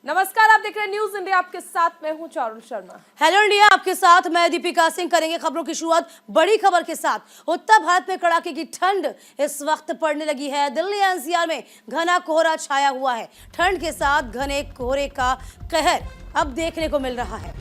नमस्कार, आप देख रहे हैं न्यूज इंडिया। आपके साथ मैं हूं चारुल शर्मा। हेलो इंडिया, आपके साथ मैं दीपिका सिंह। करेंगे खबरों की शुरुआत बड़ी खबर के साथ। उत्तर भारत में कड़ाके की ठंड इस वक्त पड़ने लगी है। दिल्ली एनसीआर में घना कोहरा छाया हुआ है। ठंड के साथ घने कोहरे का कहर अब देखने को मिल रहा है।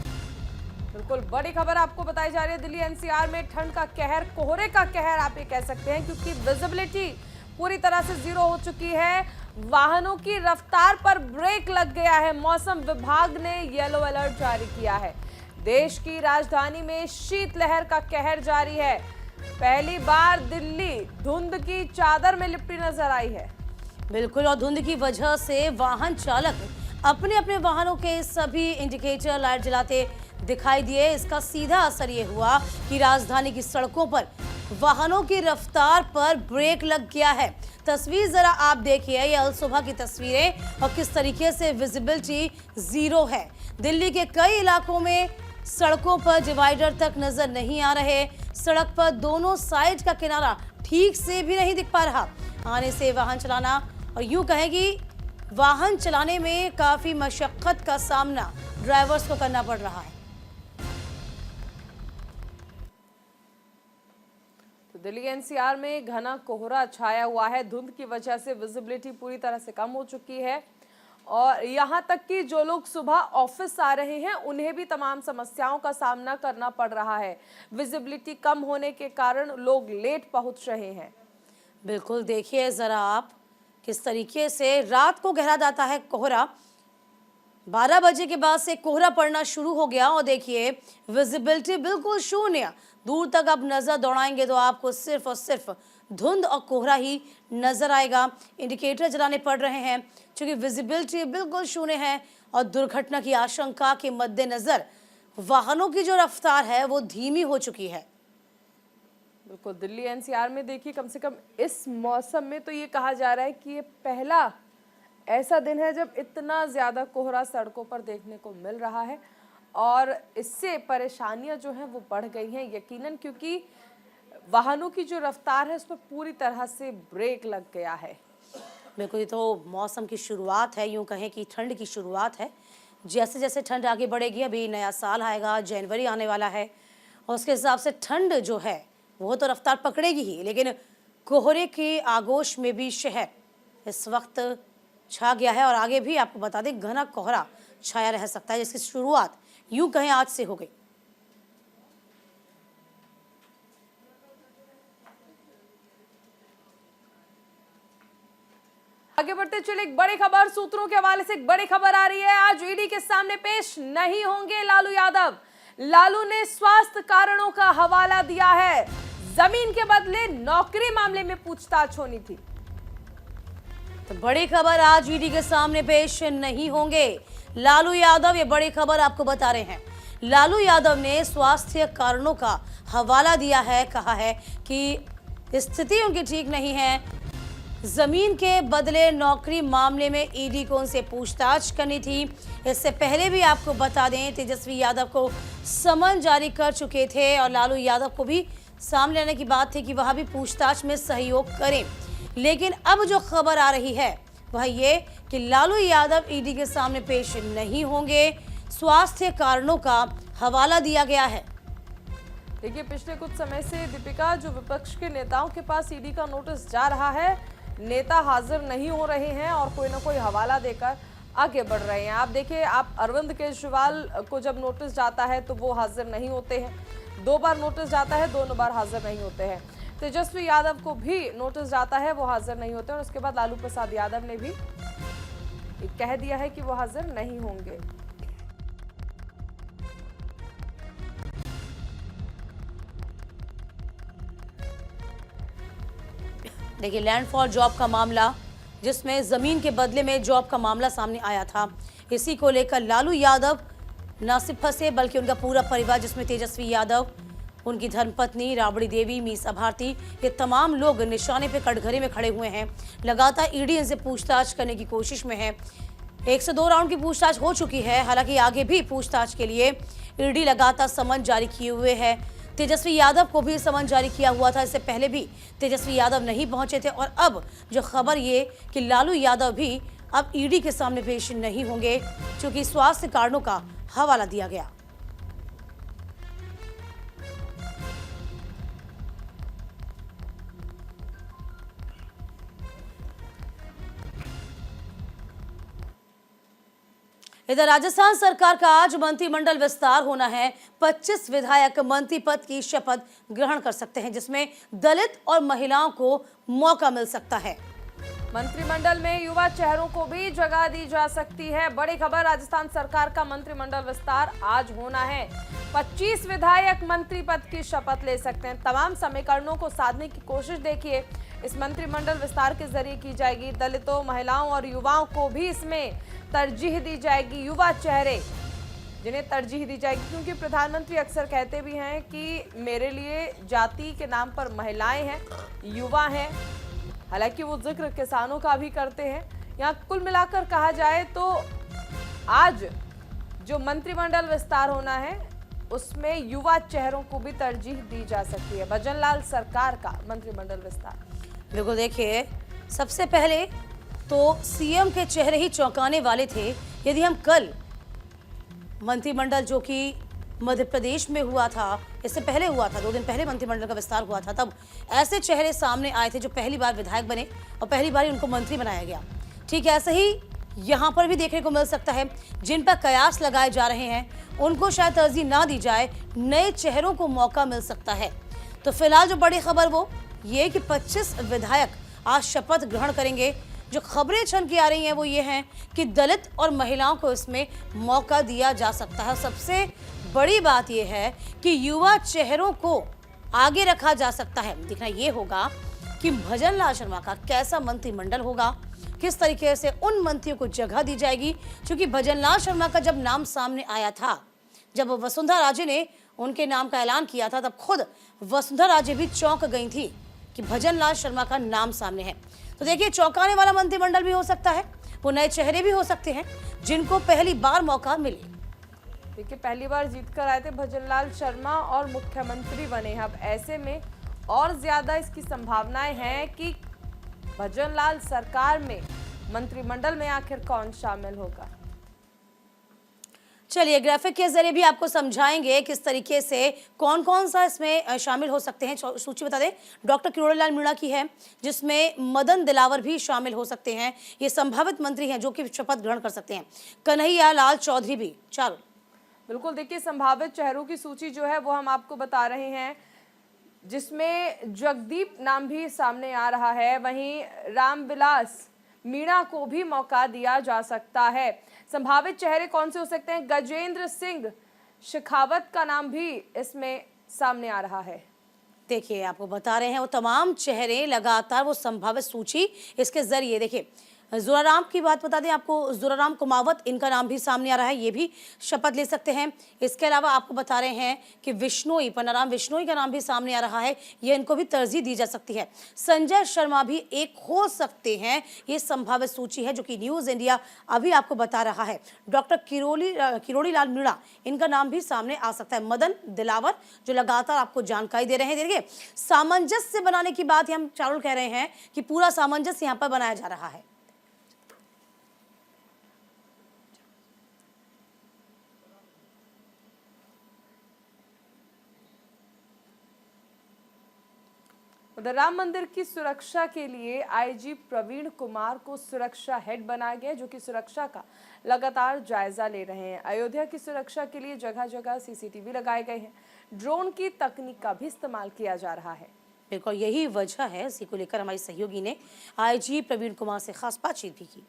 बिल्कुल बड़ी खबर आपको बताई जा रही है। दिल्ली एनसीआर में ठंड का कहर, कोहरे का कहर आप ये कह सकते हैं, क्योंकि विजिबिलिटी पूरी तरह से जीरो हो चुकी है। वाहनों की रफ्तार पर ब्रेक लग गया है। मौसम विभाग ने येलो अलर्ट जारी किया है। देश की राजधानी में शीतलहर का कहर जारी है। पहली बार दिल्ली धुंध की चादर में लिपटी नजर आई है। बिल्कुल, और धुंध की वजह से वाहन चालक अपने अपने वाहनों के सभी इंडिकेटर लाइट जलाते दिखाई दिए। इसका सीधा असर ये हुआ कि राजधानी की सड़कों पर वाहनों की रफ्तार पर ब्रेक लग गया है। तस्वीर जरा आप देखिए, ये अल सुबह की तस्वीरें और किस तरीके से विजिबिलिटी जीरो है। दिल्ली के कई इलाकों में सड़कों पर डिवाइडर तक नजर नहीं आ रहे। सड़क पर दोनों साइड का किनारा ठीक से भी नहीं दिख पा रहा। आने से वाहन चलाना और यूं कहें कि वाहन चलाने में काफी मशक्कत का सामना ड्राइवर्स को करना पड़ रहा है। दिल्ली एनसीआर में घना कोहरा छाया हुआ है। धुंध की वजह से विजिबिलिटी पूरी तरह से कम हो चुकी है और यहां तक कि जो लोग सुबह ऑफिस आ रहे हैं उन्हें भी तमाम समस्याओं का सामना करना पड़ रहा है। विजिबिलिटी कम होने के कारण लोग लेट पहुंच रहे हैं। बिल्कुल, देखिए जरा आप किस तरीके से रात को गहरा जाता है कोहरा। 12 बजे के बाद से कोहरा पड़ना शुरू हो गया और देखिए विजिबिलिटी बिल्कुल शून्य। दूर तक आप नजर दौड़ाएंगे तो आपको सिर्फ और सिर्फ धुंध और कोहरा ही नजर आएगा। इंडिकेटर जलाने पड़ रहे हैं क्योंकि विजिबिलिटी बिल्कुल शून्य है और दुर्घटना की आशंका के मद्देनजर वाहनों की जो रफ्तार है वो धीमी हो चुकी है। बिल्कुल, दिल्ली एनसीआर में देखिए कम से कम इस मौसम में तो ये कहा जा रहा है कि ये पहला ऐसा दिन है जब इतना ज्यादा कोहरा सड़कों पर देखने को मिल रहा है और इससे परेशानियां जो हैं वो बढ़ गई हैं यकीनन, क्योंकि वाहनों की जो रफ्तार है उस पर पूरी तरह से ब्रेक लग गया है। बिल्कुल, ये तो मौसम की शुरुआत है, यूं कहें कि ठंड की शुरुआत है। जैसे जैसे ठंड आगे बढ़ेगी, अभी नया साल आएगा, जनवरी आने वाला है और उसके हिसाब से ठंड जो है वो तो रफ्तार पकड़ेगी ही, लेकिन कोहरे के आगोश में भी शहर इस वक्त छा गया है और आगे भी आपको बता दें घना कोहरा छाया रह सकता है, जिसकी शुरुआत यूं कहें आज से हो गई। आगे बढ़ते चले एक बड़ी खबर सूत्रों के हवाले से। एक बड़ी खबर आ रही है। आज ईडी के सामने पेश नहीं होंगे लालू यादव। लालू ने स्वास्थ्य कारणों का हवाला दिया है। जमीन के बदले नौकरी मामले में पूछताछ होनी थी। तो बड़ी खबर, आज ईडी के सामने पेश नहीं होंगे लालू यादव। ये बड़ी खबर आपको बता रहे हैं। लालू यादव ने स्वास्थ्य कारणों का हवाला दिया है। कहा है कि स्थिति उनकी ठीक नहीं है। जमीन के बदले नौकरी मामले में ईडी को उनसे पूछताछ करनी थी। इससे पहले भी आपको बता दें तेजस्वी यादव को समन जारी कर चुके थे और लालू यादव को भी सामने आने की बात थी कि वह भी पूछताछ में सहयोग करें। लेकिन अब जो खबर आ रही है वह ये कि लालू यादव ईडी के सामने पेश नहीं होंगे। स्वास्थ्य कारणों का हवाला दिया गया है। देखिए, पिछले कुछ समय से दीपिका, जो विपक्ष के नेताओं के पास ईडी का नोटिस जा रहा है, नेता हाजिर नहीं हो रहे हैं और कोई ना कोई हवाला देकर आगे बढ़ रहे हैं। आप देखिए, आप अरविंद केजरीवाल को जब नोटिस जाता है तो वो हाजिर नहीं होते हैं। 2 बार नोटिस जाता है, दोनों बार हाजिर नहीं होते हैं। तेजस्वी यादव को भी नोटिस जाता है, वो हाजिर नहीं होते और उसके बाद लालू प्रसाद यादव ने भी कह दिया है कि वो हाजिर नहीं होंगे। देखिए, लैंड फॉर जॉब का मामला, जिसमें जमीन के बदले में जॉब का मामला सामने आया था, इसी को लेकर लालू यादव न सिर्फ फंसे बल्कि उनका पूरा परिवार, जिसमें तेजस्वी यादव, उनकी धर्मपत्नी राबड़ी देवी, मीसा भारती, ये तमाम लोग निशाने पे कटघरे में खड़े हुए हैं। लगातार ईडी इनसे पूछताछ करने की कोशिश में है। 1 से 2 राउंड की पूछताछ हो चुकी है। हालांकि आगे भी पूछताछ के लिए ईडी लगातार समन जारी किए हुए है। तेजस्वी यादव को भी समन जारी किया हुआ था। इससे पहले भी तेजस्वी यादव नहीं पहुंचे थे और अब जो खबर ये कि लालू यादव भी अब ईडी के सामने पेश नहीं होंगे, क्योंकि स्वास्थ्य कारणों का हवाला दिया गया। इधर राजस्थान सरकार का आज मंत्रिमंडल विस्तार होना है। 25 विधायक मंत्री पद की शपथ ग्रहण कर सकते हैं, जिसमें दलित और महिलाओं को मौका मिल सकता है। मंत्रिमंडल में युवा चेहरों को भी जगह दी जा सकती है। बड़ी खबर, राजस्थान सरकार का मंत्रिमंडल विस्तार आज होना है। 25 विधायक मंत्री पद की शपथ ले सकते हैं। तमाम समीकरणों को साधने की कोशिश देखिए इस मंत्रिमंडल विस्तार के जरिए की जाएगी। दलितों, महिलाओं और युवाओं को भी इसमें तरजीह दी जाएगी। युवा चेहरे जिन्हें तरजीह दी जाएगी, क्योंकि प्रधानमंत्री अक्सर कहते भी हैं कि मेरे लिए जाति के नाम पर महिलाएं हैं, युवा हैं। हालांकि वो जिक्र किसानों का भी करते हैं। यहाँ कुल मिलाकर कहा जाए तो आज जो मंत्रिमंडल विस्तार होना है उसमें युवा चेहरों को भी तरजीह दी जा सकती है। भजनलाल सरकार का मंत्रिमंडल विस्तार। बिल्कुल, देखिए सबसे पहले तो सीएम के चेहरे ही चौंकाने वाले थे। यदि हम कल मंत्रिमंडल जो कि मध्य प्रदेश में हुआ था, इससे पहले हुआ था, 2 दिन पहले मंत्रिमंडल का विस्तार हुआ था, तब ऐसे चेहरे सामने आए थे जो पहली बार विधायक बने और पहली बार उनको मंत्री बनाया गया। ठीक है, ऐसे ही यहाँ पर भी देखने को मिल सकता है। जिन पर कयास लगाए जा रहे हैं उनको शायद तरजीह ना दी जाए, नए चेहरों को मौका मिल सकता है। तो फिलहाल जो बड़ी खबर वो ये कि 25 विधायक आज शपथ ग्रहण करेंगे। जो खबरें छन की आ रही हैं वो ये हैं कि दलित और महिलाओं को इसमें मौका दिया जा सकता है। सबसे बड़ी बात यह है कि युवा चेहरों को आगे रखा जा सकता है। देखना ये होगा कि भजनलाल शर्मा का कैसा मंत्रिमंडल होगा, किस तरीके से उन मंत्रियों को जगह दी जाएगी। क्योंकि भजनलाल शर्मा का जब नाम सामने आया था, जब वसुंधरा राजे ने उनके नाम का ऐलान किया था, तब खुद वसुंधरा राजे भी चौंक गई थी कि भजनलाल शर्मा का नाम सामने है। तो देखिए, चौंकाने वाला मंत्रिमंडल भी हो सकता है। वो नए चेहरे भी हो सकते हैं जिनको पहली बार मौका मिले। देखिए, पहली बार जीत कर आए थे भजनलाल शर्मा और मुख्यमंत्री बने हैं। अब ऐसे में और ज्यादा इसकी संभावनाएं हैं कि भजनलाल सरकार में मंत्रिमंडल में आखिर कौन शामिल होगा। चलिए, ग्राफिक के जरिए भी आपको समझाएंगे किस तरीके से कौन कौन सा इसमें शामिल हो सकते हैं। सूची बता दें, डॉक्टर किरोड़ी लाल मीणा की है, जिसमें मदन दिलावर भी शामिल हो सकते हैं। ये संभावित मंत्री हैं जो कि शपथ ग्रहण कर सकते हैं। कन्हैया लाल चौधरी भी। चलो बिल्कुल, देखिए संभावित चेहरों की सूची जो है वो हम आपको बता रहे हैं, जिसमें जगदीप नाम भी सामने आ रहा है। वहीं रामविलास मीणा को भी मौका दिया जा सकता है। संभावित चेहरे कौन से हो सकते हैं? गजेंद्र सिंह शेखावत का नाम भी इसमें सामने आ रहा है। देखिए, आपको बता रहे हैं वो तमाम चेहरे, लगातार वो संभावित सूची इसके जरिए। देखिए, जोराराम की बात बता दें आपको, जोराराम कुमावत, इनका नाम भी सामने आ रहा है, ये भी शपथ ले सकते हैं। इसके अलावा आपको बता रहे हैं कि विश्नोई, पन्नाराम विश्नोई का नाम भी सामने आ रहा है, ये इनको भी तरजीह दी जा सकती है। संजय शर्मा भी एक हो सकते हैं, ये संभावित सूची है जो कि न्यूज़ इंडिया अभी आपको बता रहा है। डॉक्टर किरोड़ी लाल मीणा, इनका नाम भी सामने आ सकता है। मदन दिलावर जो लगातार आपको जानकारी दे रहे हैं। देखिए, सामंजस्य बनाने की बात हम चारुल कह रहे हैं कि पूरा सामंजस्य यहाँ पर बनाया जा रहा है। उधर राम मंदिर की सुरक्षा के लिए आईजी प्रवीण कुमार को सुरक्षा हेड बनाया गया, जो कि सुरक्षा का लगातार जायजा ले रहे हैं। अयोध्या की सुरक्षा के लिए जगह जगह सीसीटीवी लगाए गए हैं। ड्रोन की तकनीक का भी इस्तेमाल किया जा रहा है। बिल्कुल, यही वजह है, इसी को लेकर हमारी सहयोगी ने आईजी प्रवीण कुमार से खास बातचीत भी की।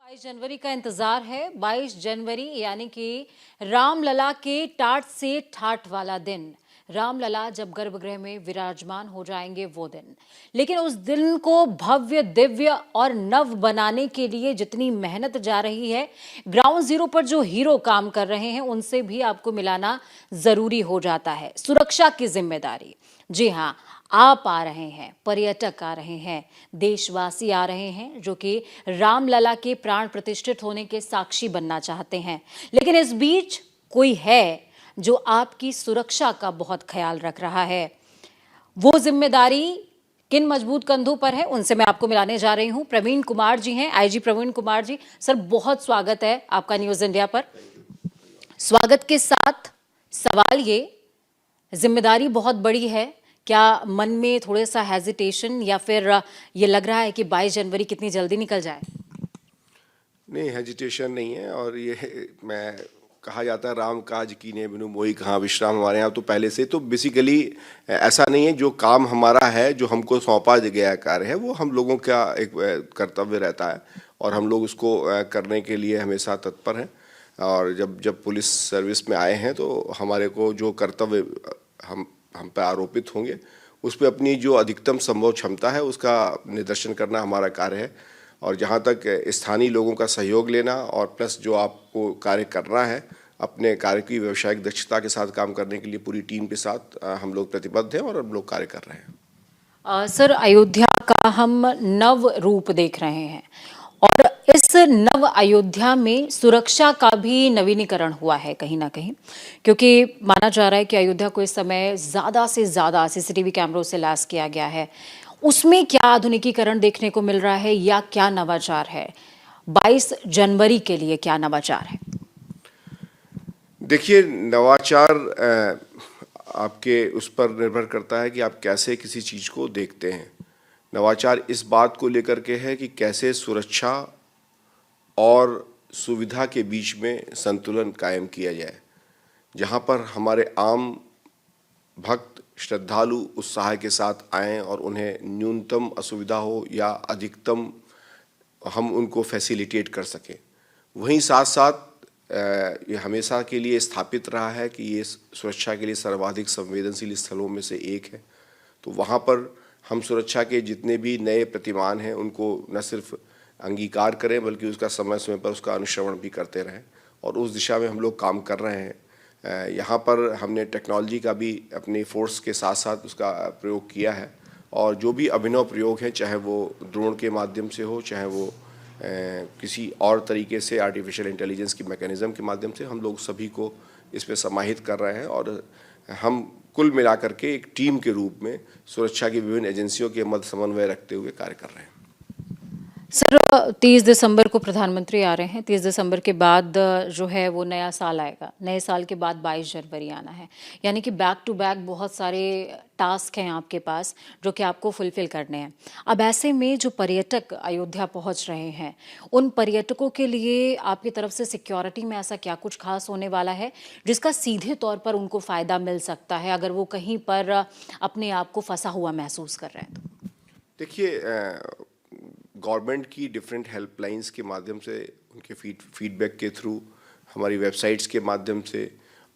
22 जनवरी का इंतजार है। 22 जनवरी यानी कि रामलला के टाट से ठाट वाला दिन, रामलला जब गर्भगृह में विराजमान हो जाएंगे वो दिन। लेकिन उस दिन को भव्य, दिव्य और नव बनाने के लिए जितनी मेहनत जा रही है, ग्राउंड जीरो पर जो हीरो काम कर रहे हैं उनसे भी आपको मिलाना जरूरी हो जाता है। सुरक्षा की जिम्मेदारी, जी हाँ, आप आ रहे हैं, पर्यटक आ रहे हैं, देशवासी आ रहे हैं जो कि रामलला के प्राण प्रतिष्ठित होने के साक्षी बनना चाहते हैं। लेकिन इस बीच कोई है जो आपकी सुरक्षा का बहुत ख्याल रख रहा है। वो जिम्मेदारी किन मजबूत कंधों पर है, उनसे मैं आपको मिलाने जा रही हूं। प्रवीण कुमार जी हैं, आईजी प्रवीण कुमार जी। सर, बहुत स्वागत है आपका न्यूज इंडिया पर। स्वागत के साथ सवाल ये, जिम्मेदारी बहुत बड़ी है, क्या मन में थोड़ा सा हेजिटेशन या फिर ये लग रहा है कि 22 जनवरी कितनी जल्दी निकल जाए? नहीं, हेजिटेशन नहीं है। और ये मैं कहा जाता है राम काज कीने बिनु मोहि कहाँ विश्राम, हमारे यहाँ तो पहले से तो बेसिकली ऐसा नहीं है। जो काम हमारा है, जो हमको सौंपा गया कार्य है, वो हम लोगों का एक कर्तव्य रहता है और हम लोग उसको करने के लिए हमेशा तत्पर हैं। और जब पुलिस सर्विस में आए हैं तो हमारे को जो कर्तव्य हम पे आरोपित होंगे, उस पर अपनी जो अधिकतम संभव क्षमता है उसका निदर्शन करना हमारा कार्य है। और जहाँ तक स्थानीय लोगों का सहयोग लेना और प्लस जो आपको कार्य करना है, अपने कार्य की व्यावसायिक दक्षता के साथ काम करने के लिए पूरी टीम के साथ हम लोग प्रतिबद्ध हैं और हम लोग कार्य कर रहे हैं। सर, अयोध्या का हम नव रूप देख रहे हैं और इस नव अयोध्या में सुरक्षा का भी नवीनीकरण हुआ है कहीं ना कहीं, क्योंकि माना जा रहा है कि अयोध्या को इस समय ज़्यादा से ज़्यादा सीसीटीवी कैमरों से लैस किया गया है। उसमें क्या आधुनिकीकरण देखने को मिल रहा है या क्या नवाचार है? 22 जनवरी के लिए क्या नवाचार है? देखिए, नवाचार आपके उस पर निर्भर करता है कि आप कैसे किसी चीज़ को देखते हैं। नवाचार इस बात को लेकर के है कि कैसे सुरक्षा और सुविधा के बीच में संतुलन कायम किया जाए, जहाँ पर हमारे आम भक्त श्रद्धालु उत्साह के साथ आएं और उन्हें न्यूनतम असुविधा हो या अधिकतम हम उनको फैसिलिटेट कर सकें। वहीं साथ साथ ये हमेशा के लिए स्थापित रहा है कि ये सुरक्षा के लिए सर्वाधिक संवेदनशील स्थलों में से एक है। तो वहाँ पर हम सुरक्षा के जितने भी नए प्रतिमान हैं उनको न सिर्फ अंगीकार करें बल्कि उसका समय समय पर उसका अनुश्रवण भी करते रहें, और उस दिशा में हम लोग काम कर रहे हैं। यहाँ पर हमने टेक्नोलॉजी का भी अपनी फोर्स के साथ साथ उसका प्रयोग किया है, और जो भी अभिनव प्रयोग हैं, चाहे वो ड्रोन के माध्यम से हो, चाहे वो किसी और तरीके से आर्टिफिशियल इंटेलिजेंस की मैकेनिज़्म के माध्यम से, हम लोग सभी को इस पे समाहित कर रहे हैं। और हम कुल मिलाकर के एक टीम के रूप में सुरक्षा की विभिन्न एजेंसियों के मध्य समन्वय रखते हुए कार्य कर रहे हैं। सर, 30 दिसंबर को प्रधानमंत्री आ रहे हैं। 30 दिसंबर के बाद जो है वो नया साल आएगा। नए साल के बाद 22 जनवरी आना है, यानी कि बैक टू बैक बहुत सारे टास्क हैं आपके पास जो कि आपको फुलफिल करने हैं। अब ऐसे में जो पर्यटक अयोध्या पहुंच रहे हैं, उन पर्यटकों के लिए आपकी तरफ से सिक्योरिटी में ऐसा क्या कुछ खास होने वाला है जिसका सीधे तौर पर उनको फ़ायदा मिल सकता है अगर वो कहीं पर अपने आप को फंसा हुआ महसूस कर रहे हैं तो? देखिए, गवर्नमेंट की डिफरेंट हेल्पलाइंस के माध्यम से, उनके फीडबैक के थ्रू, हमारी वेबसाइट्स के माध्यम से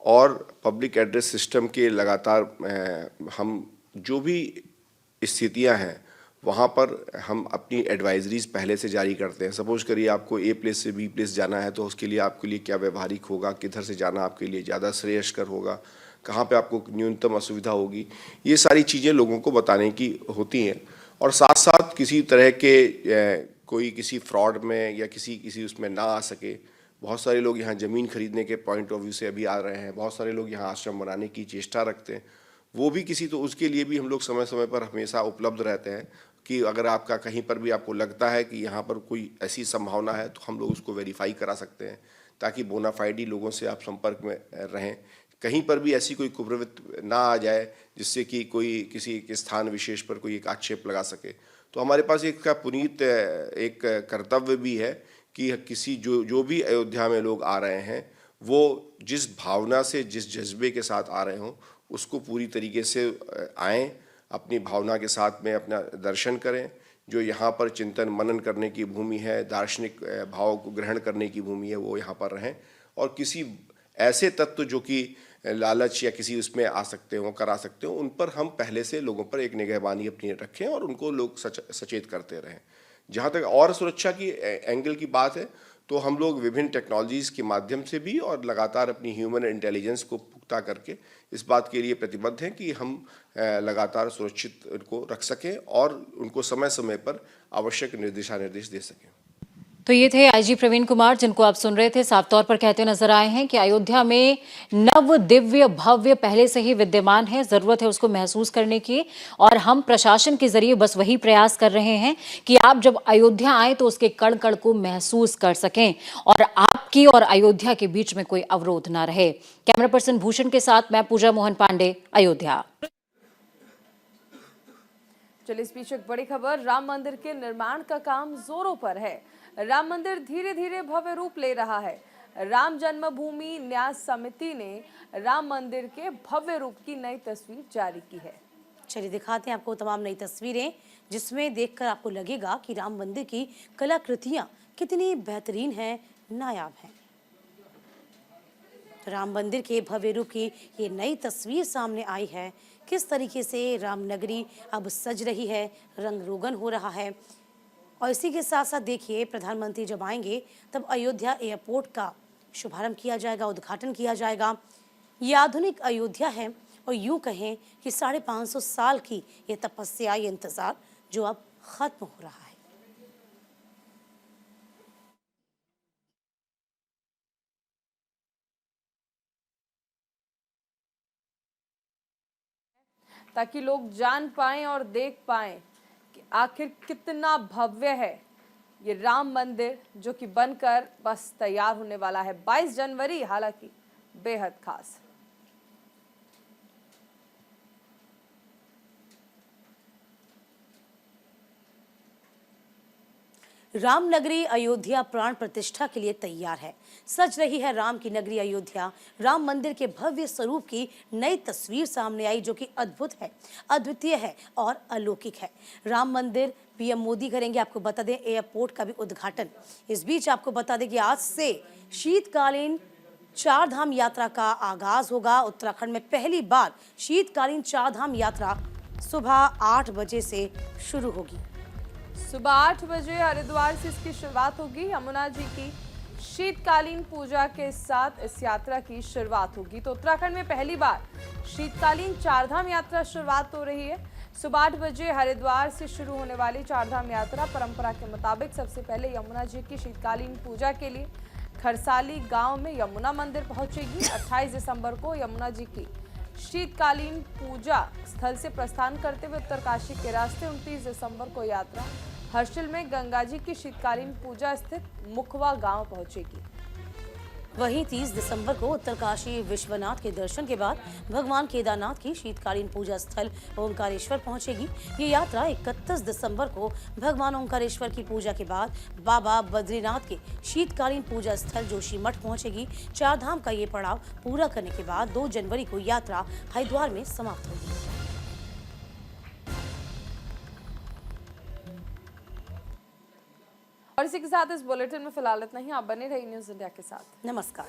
और पब्लिक एड्रेस सिस्टम के लगातार हम जो भी स्थितियां हैं वहाँ पर हम अपनी एडवाइजरीज पहले से जारी करते हैं। सपोज करिए आपको ए प्लेस से बी प्लेस जाना है तो उसके लिए आपके लिए क्या व्यवहारिक होगा, किधर से जाना आपके लिए ज़्यादा श्रेयस्कर होगा, कहाँ पे आपको न्यूनतम असुविधा होगी, ये सारी चीज़ें लोगों को बताने की होती हैं। और साथ साथ किसी तरह के कोई किसी फ्रॉड में या किसी उसमें ना आ सके। बहुत सारे लोग यहाँ ज़मीन खरीदने के पॉइंट ऑफ व्यू से अभी आ रहे हैं, बहुत सारे लोग यहाँ आश्रम बनाने की चेष्टा रखते हैं, वो भी किसी, तो उसके लिए भी हम लोग समय समय पर हमेशा उपलब्ध रहते हैं कि अगर आपका कहीं पर भी आपको लगता है कि यहाँ पर कोई ऐसी संभावना है तो हम लोग उसको वेरीफाई करा सकते हैं, ताकि बोनाफाइडी लोगों से आप संपर्क में रहें। कहीं पर भी ऐसी कोई कुप्रवृत्ति ना आ जाए जिससे कि कोई किसी के स्थान विशेष पर कोई एक आक्षेप लगा सके। तो हमारे पास एक का पुनीत एक कर्तव्य भी है कि किसी जो भी अयोध्या में लोग आ रहे हैं वो जिस भावना से, जिस जज्बे के साथ आ रहे हों, उसको पूरी तरीके से आएँ, अपनी भावना के साथ में अपना दर्शन करें। जो यहाँ पर चिंतन मनन करने की भूमि है, दार्शनिक भाव को ग्रहण करने की भूमि है, वो यहाँ पर रहें। और किसी ऐसे तत्व जो कि लालच या किसी उसमें आ सकते हो, करा सकते हो, उन पर हम पहले से लोगों पर एक निगहबानी अपनी रखें और उनको लोग सचेत करते रहें। जहाँ तक और सुरक्षा की एंगल की बात है तो हम लोग विभिन्न टेक्नोलॉजीज़ के माध्यम से भी और लगातार अपनी ह्यूमन इंटेलिजेंस को पुख्ता करके इस बात के लिए प्रतिबद्ध हैं कि हम लगातार सुरक्षित उनको रख सकें और उनको समय समय पर आवश्यक निर्देश दे सकें। तो ये थे आईजी प्रवीण कुमार, जिनको आप सुन रहे थे। साफ तौर पर कहते नजर आए हैं कि अयोध्या में नव दिव्य भव्य पहले से ही विद्यमान है, जरूरत है उसको महसूस करने की, और हम प्रशासन के जरिए बस वही प्रयास कर रहे हैं कि आप जब अयोध्या आए तो उसके कण कण को महसूस कर सकें और आपकी और अयोध्या के बीच में कोई अवरोध ना रहे। कैमरा पर्सन भूषण के साथ मैं पूजा मोहन पांडे, अयोध्या। चलिए इस बीच एक बड़ी खबर, राम मंदिर के निर्माण का काम जोरों पर है। राम मंदिर धीरे धीरे भव्य रूप ले रहा है। राम जन्मभूमि न्यास समिति ने राम मंदिर के भव्य रूप की नई तस्वीर जारी की है। चलिए दिखाते हैं आपको तमाम नई तस्वीरें, जिसमें देखकर आपको लगेगा कि राम मंदिर की कलाकृतियां कितनी बेहतरीन हैं, नायाब हैं। राम मंदिर के भव्य रूप की ये नई तस्वीर सामने आई है। किस तरीके से रामनगरी अब सज रही है, रंग रोगन हो रहा है। और इसी के साथ साथ देखिए, प्रधानमंत्री जब आएंगे तब अयोध्या एयरपोर्ट का शुभारंभ किया जाएगा, उद्घाटन किया जाएगा। ये आधुनिक अयोध्या है और यूं कहें कि 550 साल की ये तपस्या, ये इंतजार जो अब खत्म हो रहा है। ताकि लोग जान पाएं और देख पाएं कि आखिर कितना भव्य है ये राम मंदिर, जो कि बनकर बस तैयार होने वाला है 22 जनवरी, हालांकि बेहद खास। रामनगरी अयोध्या प्राण प्रतिष्ठा के लिए तैयार है। सज रही है राम की नगरी अयोध्या। राम मंदिर के भव्य स्वरूप की नई तस्वीर सामने आई, जो कि अद्भुत है, अद्वितीय है और अलौकिक है। राम मंदिर पीएम मोदी करेंगे, आपको बता दें एयरपोर्ट का भी उद्घाटन। इस बीच आपको बता दें कि आज से शीतकालीन 4 धाम यात्रा का आगाज होगा। उत्तराखंड में पहली बार शीतकालीन 4 धाम यात्रा सुबह 8 बजे से शुरू होगी। सुबह 8 बजे हरिद्वार से इसकी शुरुआत होगी। यमुना जी की शीतकालीन पूजा के साथ इस यात्रा की शुरुआत होगी। तो उत्तराखंड में पहली बार शीतकालीन 4 धाम यात्रा शुरुआत हो रही है। सुबह 8 बजे हरिद्वार से शुरू होने वाली 4 धाम यात्रा परंपरा के मुताबिक सबसे पहले यमुना जी की शीतकालीन पूजा के लिए खरसाली गांव में यमुना मंदिर पहुंचेगी। 28 दिसंबर को यमुना जी की शीतकालीन पूजा स्थल से प्रस्थान करते हुए उत्तरकाशी के रास्ते 29 दिसंबर को यात्रा हर्षिल में गंगा जी की शीतकालीन पूजा स्थित मुखवा गांव पहुंचेगी। वहीं 30 दिसंबर को उत्तरकाशी विश्वनाथ के दर्शन के बाद भगवान केदारनाथ की शीतकालीन पूजा स्थल ओंकारेश्वर पहुंचेगी। ये यात्रा 31 दिसंबर को भगवान ओंकारेश्वर की पूजा के बाद बाबा बद्रीनाथ के शीतकालीन पूजा स्थल जोशीमठ पहुंचेगी। 4 धाम का ये पड़ाव पूरा करने के बाद 2 जनवरी को यात्रा हरिद्वार में समाप्त होगी। और इसी के साथ इस बुलेटिन में फिलहाल इतना ही। आप बने रहिए न्यूज़ इंडिया के साथ। नमस्कार।